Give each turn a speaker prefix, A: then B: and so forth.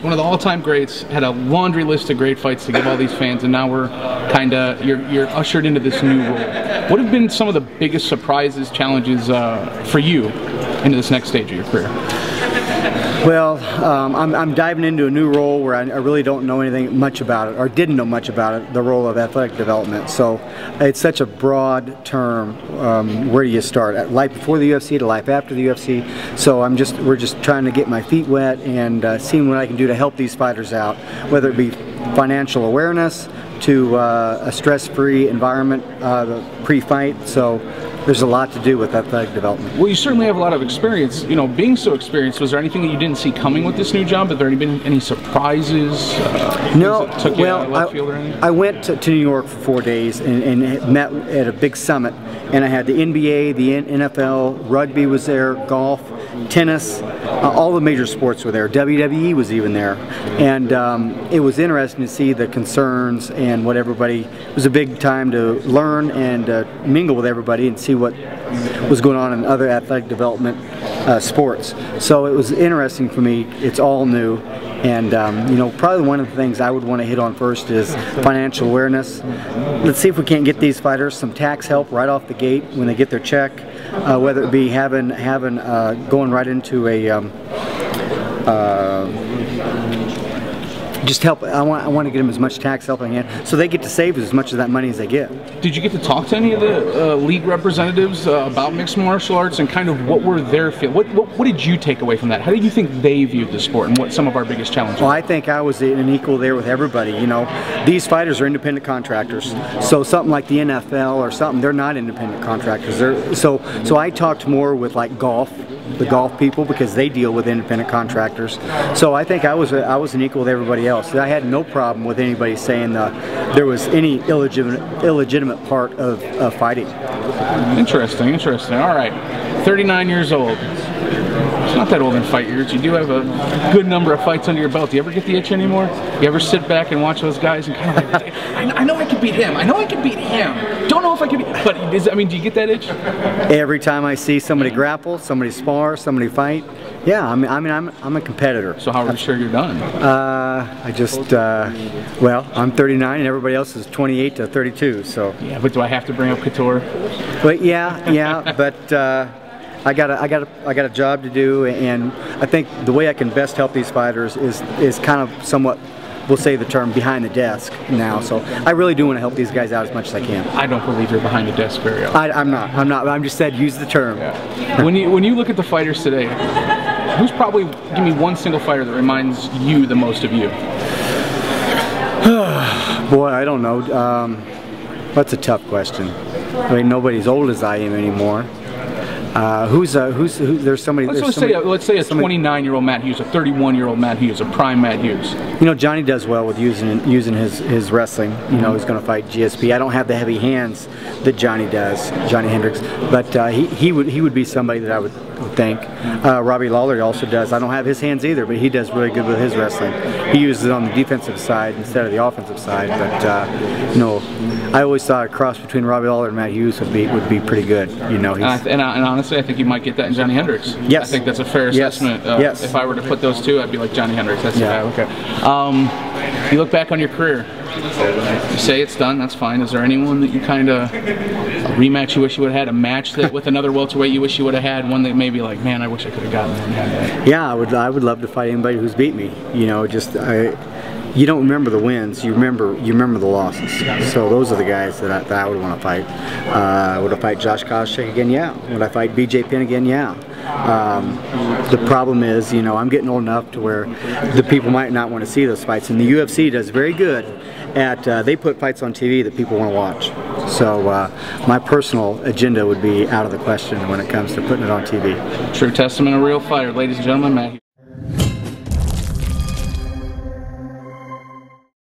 A: one of the all-time greats, had a laundry list of great fights to give all these fans, and now we're you're ushered into this new role. What have been some of the biggest surprises, challenges for you into this next stage of your career?
B: Well, I'm diving into a new role where I really don't know anything much about it, or didn't know much about it, the role of athletic development. So it's such a broad term. Where do you start? Life before the UFC to life after the UFC. So we're just trying to get my feet wet and seeing what I can do to help these fighters out, whether it be financial awareness to a stress-free environment pre-fight. So there's a lot to do with athletic development.
A: Well, you certainly have a lot of experience. You know, being so experienced, was there anything that you didn't see coming with this new job? Have there been any surprises?
B: No.
A: Took you out of left field or anything?
B: I went to New York for 4 days and met at a big summit, and I had the NBA, the NFL, rugby was there, golf, tennis, all the major sports were there. WWE was even there, and it was interesting to see the concerns and what everybody. It was a big time to learn and mingle with everybody and see what was going on in other athletic development sports. So it was interesting for me. It's all new, and you know, probably one of the things I would want to hit on first is financial awareness. Let's see if we can't get these fighters some tax help right off the gate when they get their check, whether it be going right into a just help. I want to get them as much tax help I can, so they get to save as much of that money as they get.
A: Did you get to talk to any of the league representatives about mixed martial arts and kind of what were their what did you take away from that? How did you think they viewed the sport and what some of our biggest challenges?
B: Well, I think I was an equal there with everybody. You know, these fighters are independent contractors. So something like the NFL or something, they're not independent contractors. So I talked more with like the golf people, because they deal with independent contractors. So I think I was an equal with everybody else. I had no problem with anybody saying there was any illegitimate part of fighting.
A: Interesting, interesting. All right, 39 years old. It's not that old in fight years. You do have a good number of fights under your belt. Do you ever get the itch anymore? You ever sit back and watch those guys and kind of like, I know I could beat him. I know I could beat him. Don't know if I could beat. But I mean, do you get that itch?
B: Every time I see somebody grapple, somebody spar, somebody fight. Yeah, I mean, I'm a competitor.
A: So how are you sure you're done?
B: Well, I'm 39 and everybody else is 28 to 32. So.
A: Yeah, but do I have to bring up Couture?
B: But yeah, but. I got a job to do, and I think the way I can best help these fighters is kind of somewhat, we'll say the term, behind the desk now. So I really do want to help these guys out as much as I can.
A: I don't believe you're behind the desk very often.
B: I'm not. I'm just said use the term.
A: Yeah. When you look at the fighters today, who's probably, give me one single fighter that reminds you the most of you?
B: Boy, I don't know. That's a tough question. I mean, nobody's old as I am anymore. There's somebody.
A: Let's say a 29-year-old Matt Hughes, a 31-year-old Matt Hughes, a prime Matt Hughes.
B: You know, Johnny does well with using his wrestling. You know, he's going to fight GSP. I don't have the heavy hands that Johnny does, Johny Hendricks, but he would be somebody that I would think. Robbie Lawler also does. I don't have his hands either, but he does really good with his wrestling. He uses it on the defensive side instead of the offensive side. But you know, I always thought a cross between Robbie Lawler and Matt Hughes would be pretty good. You know,
A: and honestly, I think you might get that in Johny Hendricks.
B: Yes,
A: I think that's a fair assessment.
B: Yes.
A: If I were to put those two, I'd be like Johny Hendricks. That's okay. You look back on your career. You say it's done. That's fine. Is there anyone that you kind of a rematch you wish you would have had, a match that with another welterweight you wish you would have had, one that maybe like, man, I wish I could have gotten one? Yeah,
B: I would love to fight anybody who's beat me. You know, you don't remember the wins, you remember the losses. So those are the guys that I would want to fight. Would I fight Josh Koscheck again? Yeah. Would I fight BJ Penn again? Yeah. The problem is, you know, I'm getting old enough to where the people might not want to see those fights, and the UFC does very good at they put fights on TV that people want to watch. So my personal agenda would be out of the question when it comes to putting it on TV.
A: True testament of a real fighter, ladies and gentlemen, Matt Hughes.